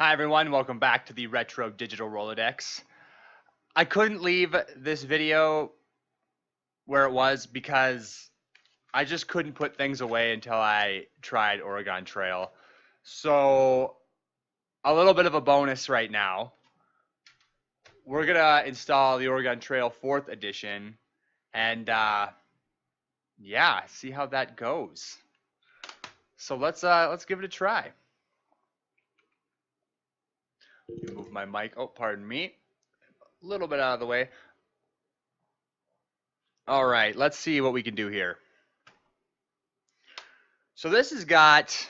Hi everyone, welcome back to the Retro Digital Rolodex. I couldn't leave this video where it was because I just couldn't put things away until I tried Oregon Trail. So, a little bit of a bonus right now. We're gonna install the Oregon Trail 4th edition and yeah, see how that goes. So let's give it a try. Move my mic. Oh, pardon me. A little bit out of the way. All right, let's see what we can do here. So this has got,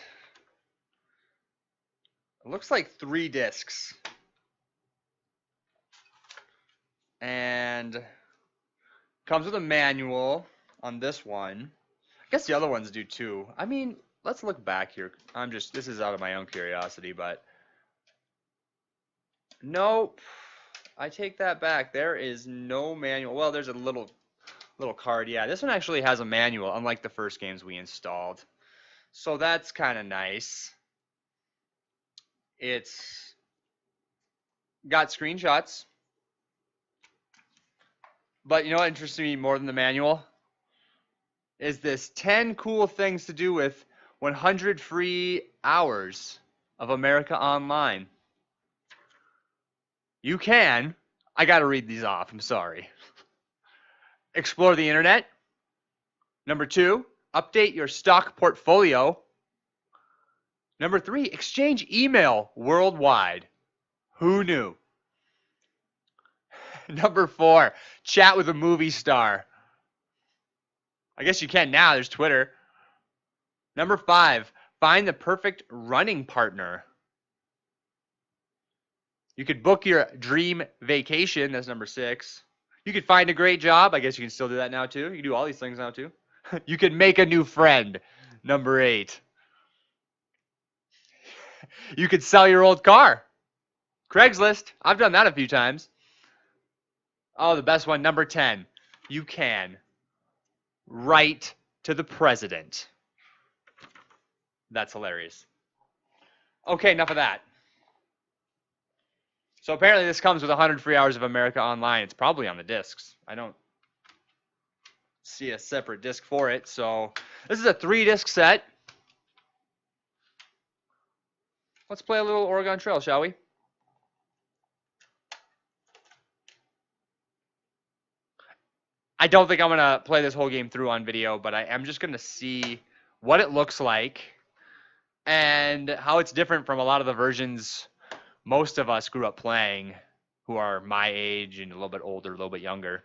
it looks like 3 discs. And comes with a manual on this one. I guess the other ones do too. I mean, let's look back here. This is out of my own curiosity, but nope. I take that back. There is no manual. Well, there's a little card. Yeah, this one actually has a manual, unlike the first games we installed. So that's kind of nice. It's got screenshots. But you know what interests me more than the manual? Is this 10 cool things to do with 100 free hours of America Online. You can. I got to read these off. I'm sorry. Explore the internet. Number 2, update your stock portfolio. Number 3, exchange email worldwide. Who knew? Number 4, chat with a movie star. I guess you can now. There's Twitter. Number 5, find the perfect running partner. You could book your dream vacation. That's number 6. You could find a great job. I guess you can still do that now too. You can do all these things now too. You could make a new friend. Number 8. You could sell your old car. Craigslist. I've done that a few times. Oh, the best one. Number 10. You can write to the president. That's hilarious. Okay, enough of that. So apparently this comes with 100 free hours of America Online. It's probably on the discs. I don't see a separate disc for it. So this is a 3-disc set. Let's play a little Oregon Trail, shall we? I don't think I'm going to play this whole game through on video, but I am just going to see what it looks like and how it's different from a lot of the versions most of us grew up playing who are my age and a little bit older, a little bit younger.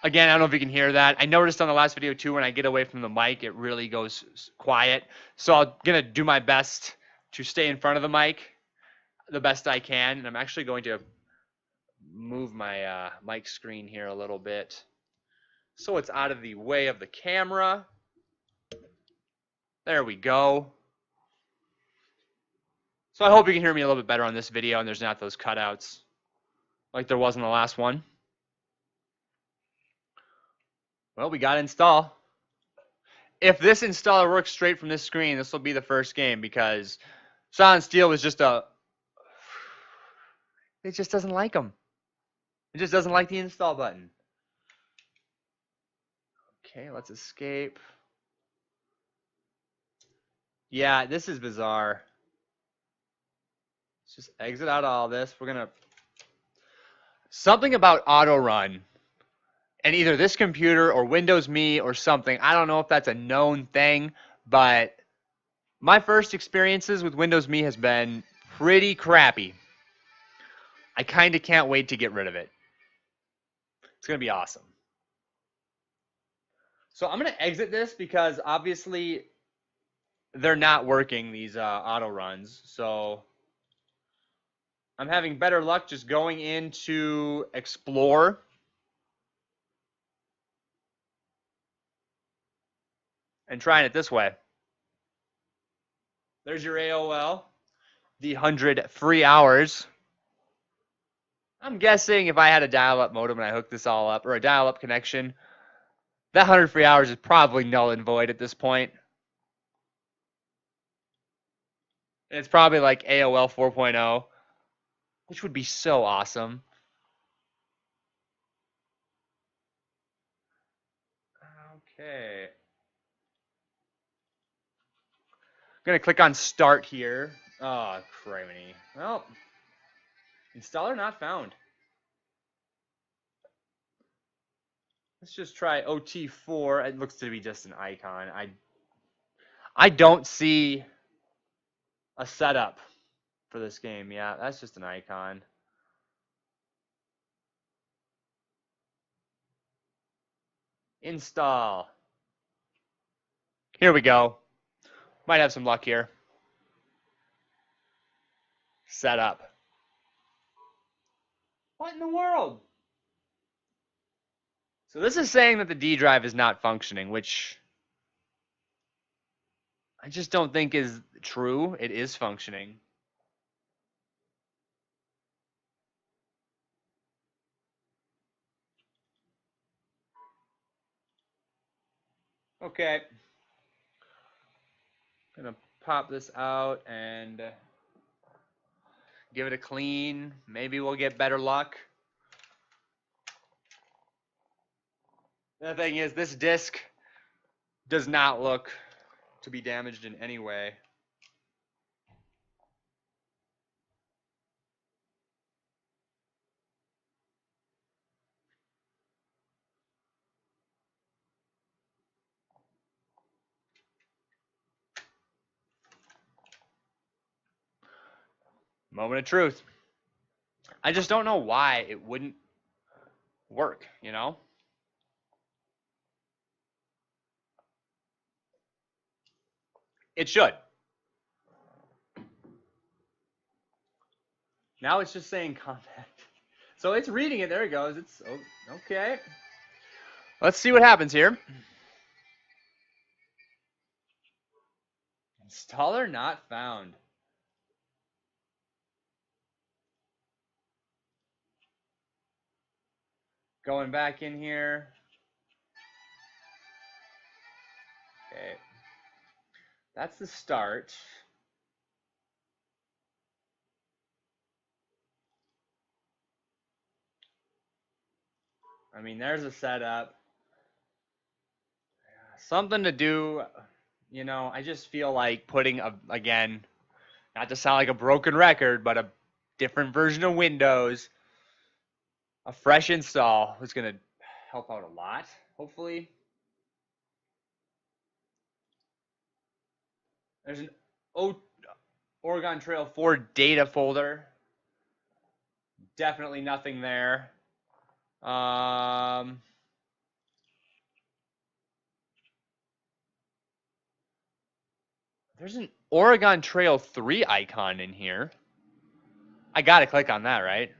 Again, I don't know if you can hear that. I noticed on the last video too, when I get away from the mic, it really goes quiet. So I'm going to do my best to stay in front of the mic the best I can. And I'm actually going to move my mic screen here a little bit so it's out of the way of the camera. There we go. So I hope you can hear me a little bit better on this video and there's not those cutouts like there was in the last one. Well, we got to install. If this installer works straight from this screen, this will be the first game because Silent Steel was just it just doesn't like them. It just doesn't like the install button. Okay, let's escape. Yeah, this is bizarre. Let's just exit out all this. We're going to... Something about auto run. And either this computer or Windows Me or something. I don't know if that's a known thing, but my first experiences with Windows Me has been pretty crappy. I kind of can't wait to get rid of it. It's going to be awesome. So I'm going to exit this because obviously they're not working, these auto runs. So I'm having better luck just going into Explore. And trying it this way. There's your AOL. The 100 free hours. I'm guessing if I had a dial-up modem and I hooked this all up, or a dial-up connection, that 100 free hours is probably null and void at this point. It's probably like AOL 4.0, which would be so awesome. Okay. I'm going to click on start here. Oh, criminy. Well, installer not found. Let's just try OT4. It looks to be just an icon. I don't see a setup for this game. Yeah, that's just an icon. Install. Here we go. Might have some luck here. Setup. What in the world? So this is saying that the D drive is not functioning, which I just don't think is true. It is functioning. Okay. Gonna pop this out and give it a clean. Maybe we'll get better luck. The thing is, this disc does not look to be damaged in any way. Moment of truth. I just don't know why it wouldn't work, you know? It should. Now it's just saying Compaq. So it's reading it. There it goes. It's okay. Let's see what happens here. Installer not found. Going back in here. Okay. That's the start. I mean, there's a setup. Something to do, you know, I just feel like putting, again, not to sound like a broken record, but a different version of Windows, a fresh install is going to help out a lot, hopefully. There's an Oregon Trail 4 data folder. Definitely nothing there. There's an Oregon Trail 3 icon in here. I got to click on that, right?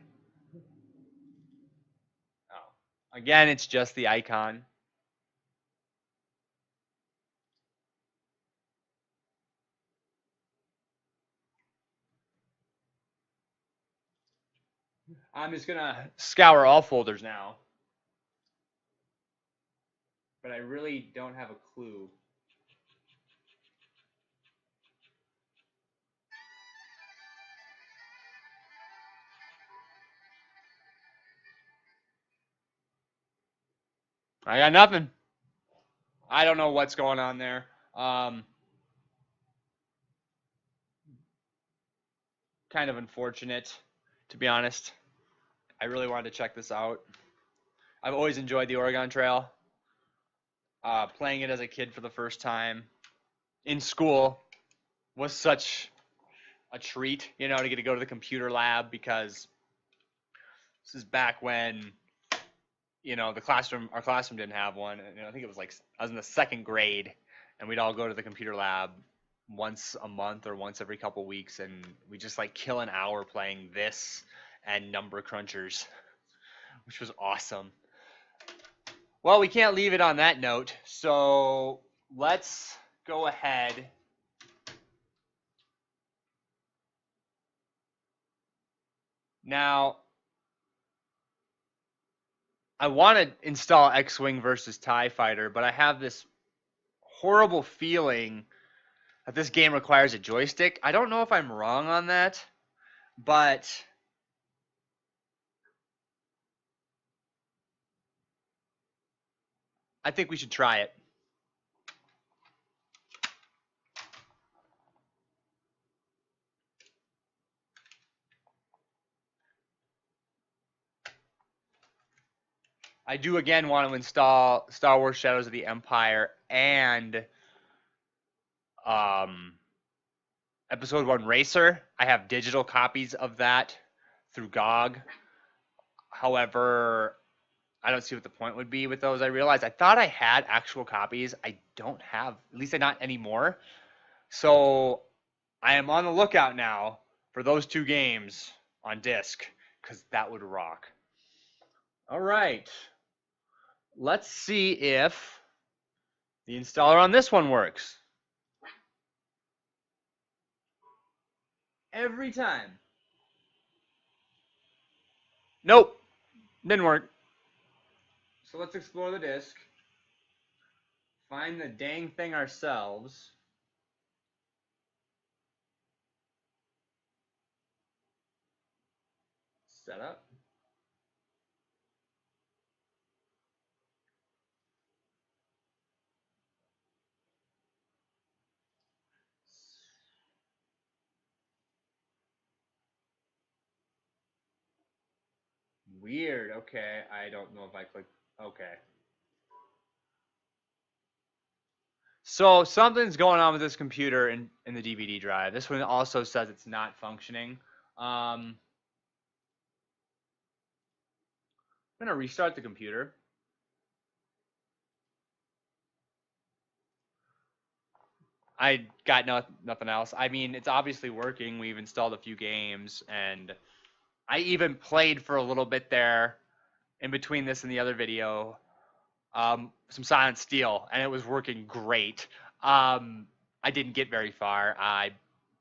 Oh. Again, it's just the icon. I'm just going to scour all folders now. But I really don't have a clue. I got nothing. I don't know what's going on there. Kind of unfortunate, to be honest. I really wanted to check this out. I've always enjoyed the Oregon Trail. Playing it as a kid for the first time in school was such a treat, you know, to get to go to the computer lab, because this is back when, you know, our classroom didn't have one. And, you know, I think it was like, I was in the second grade, and we'd all go to the computer lab once a month or once every couple weeks, and we just like kill an hour playing this and number crunchers, which was awesome. Well, we can't leave it on that note, so let's go ahead. Now, I want to install X-Wing versus TIE Fighter, but I have this horrible feeling that this game requires a joystick. I don't know if I'm wrong on that, but I think we should try it. I do again want to install Star Wars Shadows of the Empire and Episode 1 Racer. I have digital copies of that through GOG. However, I don't see what the point would be with those. I realized I thought I had actual copies. I don't have, at least not anymore. So I am on the lookout now for those 2 games on disc, because that would rock. All right. Let's see if the installer on this one works. Every time. Nope. Didn't work. So let's explore the disc. Find the dang thing ourselves. Set up. Weird. Okay. I don't know if I clicked. Okay. So something's going on with this computer in the DVD drive. This one also says it's not functioning. I'm going to restart the computer. I got nothing else. I mean, it's obviously working. We've installed a few games, and I even played for a little bit there in between this and the other video, some Silent Steel, and it was working great. I didn't get very far.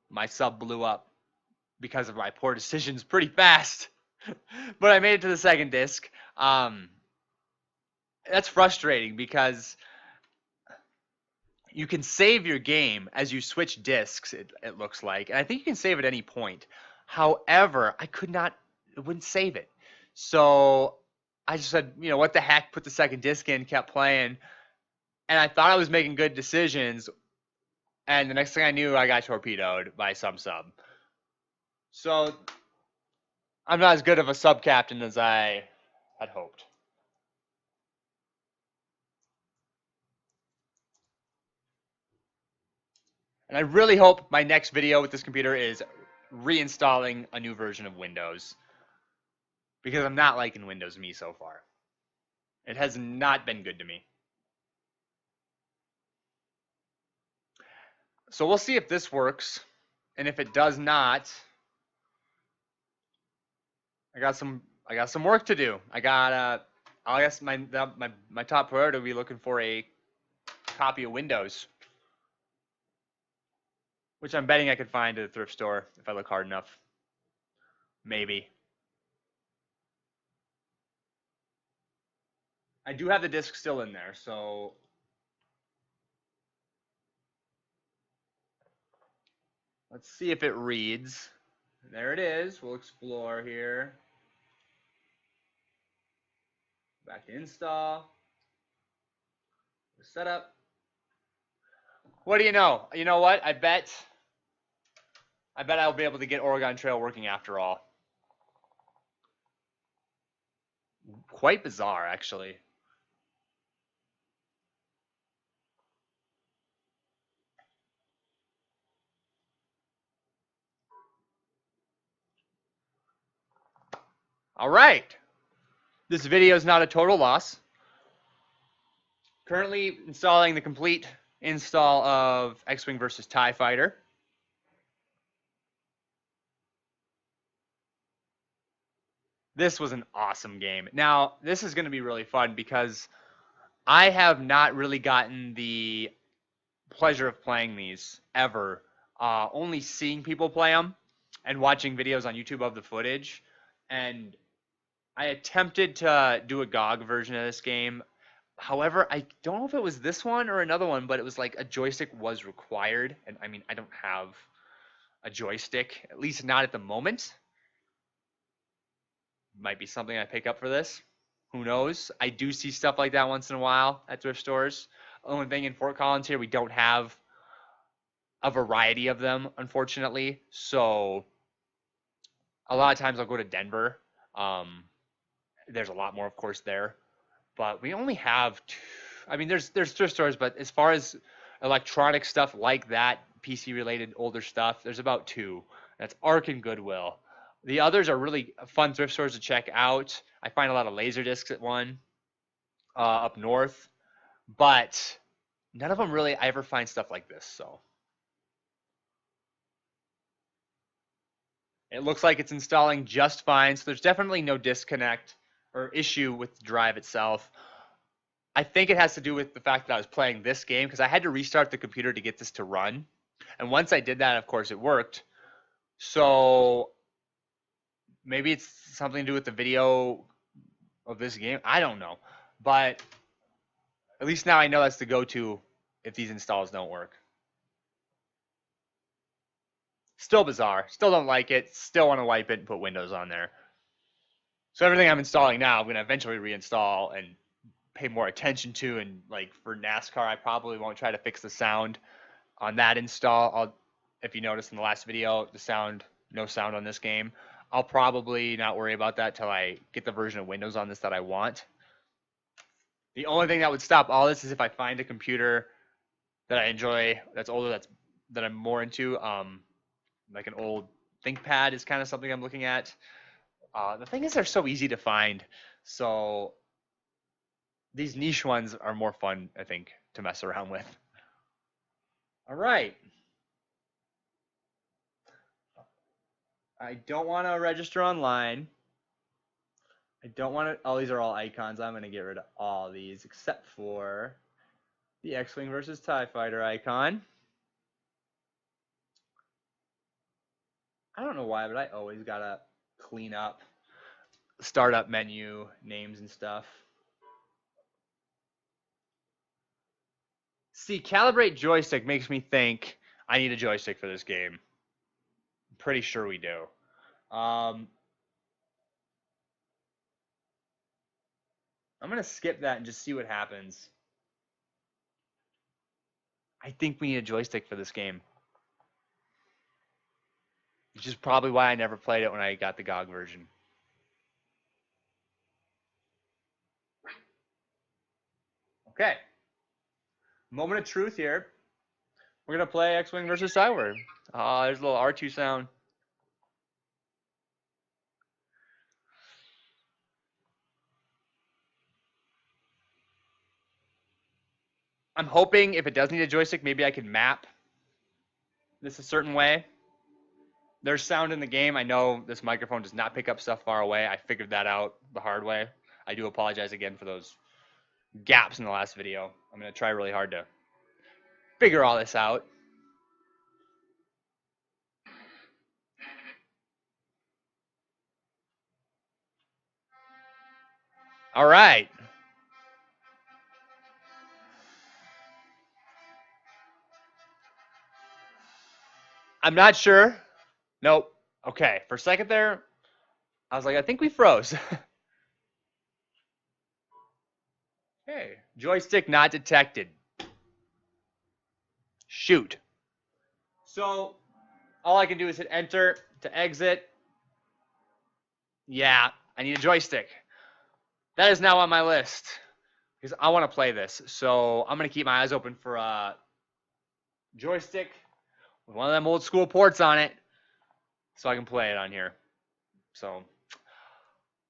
My sub blew up because of my poor decisions pretty fast, but I made it to the second disc. That's frustrating because you can save your game as you switch discs, it looks like. And I think you can save at any point. However, I could not, it wouldn't save it. So I just said, you know, what the heck, put the second disc in, kept playing. And I thought I was making good decisions. And the next thing I knew, I got torpedoed by some sub. So I'm not as good of a sub captain as I had hoped. And I really hope my next video with this computer is reinstalling a new version of Windows, because I'm not liking Windows Me so far. It has not been good to me. So we'll see if this works, and if it does not, I got some work to do. I guess my top priority will be looking for a copy of Windows, which I'm betting I could find at a thrift store if I look hard enough. Maybe. I do have the disc still in there, so let's see if it reads. There it is. We'll explore here. Back to install. Setup. What do you know? You know what? I bet I'll be able to get Oregon Trail working after all. Quite bizarre, actually. All right. This video is not a total loss. Currently installing the complete install of X-Wing versus TIE Fighter. This was an awesome game. Now, this is going to be really fun because I have not really gotten the pleasure of playing these ever. Only seeing people play them and watching videos on YouTube of the footage. And I attempted to do a GOG version of this game. However, I don't know if it was this one or another one, but it was like a joystick was required. And I mean, I don't have a joystick, at least not at the moment. Might be something I pick up for this. Who knows? I do see stuff like that once in a while at thrift stores. Only thing in Fort Collins here, we don't have a variety of them, unfortunately. So a lot of times I'll go to Denver. There's a lot more, of course, there. But we only have two. I mean, there's thrift stores, but as far as electronic stuff like that, PC related older stuff, there's about two. That's Arc and Goodwill. The others are really fun thrift stores to check out. I find a lot of laser discs at one up north, but none of them really I ever find stuff like this. So it looks like it's installing just fine. So there's definitely no disconnect or issue with the drive itself. I think it has to do with the fact that I was playing this game because I had to restart the computer to get this to run. And once I did that, of course, it worked. So maybe it's something to do with the video of this game. I don't know. But at least now I know that's the go-to if these installs don't work. Still bizarre. Still don't like it. Still want to wipe it and put Windows on there. So everything I'm installing now, I'm going to eventually reinstall and pay more attention to. And like for NASCAR, I probably won't try to fix the sound on that install. If you noticed in the last video, the sound, no sound on this game. I'll probably not worry about that till I get the version of Windows on this that I want. The only thing that would stop all this is if I find a computer that I enjoy, that's older, that I'm more into. Like an old ThinkPad is kind of something I'm looking at. The thing is, they're so easy to find. So these niche ones are more fun, I think, to mess around with. All right. I don't want to register online. I don't want to. Oh, these are all icons. I'm going to get rid of all these except for the X-Wing versus TIE Fighter icon. I don't know why, but I always got to clean up startup menu names and stuff. See, calibrate joystick makes me think I need a joystick for this game. I'm pretty sure we do. I'm going to skip that and just see what happens. I think we need a joystick for this game. Which is probably why I never played it when I got the GOG version. Okay. Moment of truth here. We're going to play X-Wing versus Cyber. There's a little R2 sound. I'm hoping if it does need a joystick, maybe I can map this a certain way. There's sound in the game. I know this microphone does not pick up stuff far away. I figured that out the hard way. I do apologize again for those gaps in the last video. I'm going to try really hard to figure all this out. All right. I'm not sure. Nope. Okay. For a second there, I was like, I think we froze. Okay. Joystick not detected. Shoot. So all I can do is hit enter to exit. Yeah, I need a joystick. That is now on my list because I want to play this. So I'm going to keep my eyes open for a joystick with one of them old school ports on it so I can play it on here. So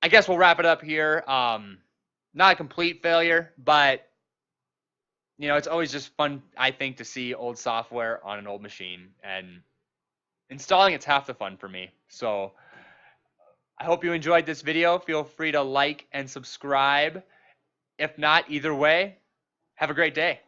I guess we'll wrap it up here. Not a complete failure, but you know, it's always just fun, I think, to see old software on an old machine, and installing it's half the fun for me. So I hope you enjoyed this video. Feel free to like and subscribe. If not, either way, have a great day.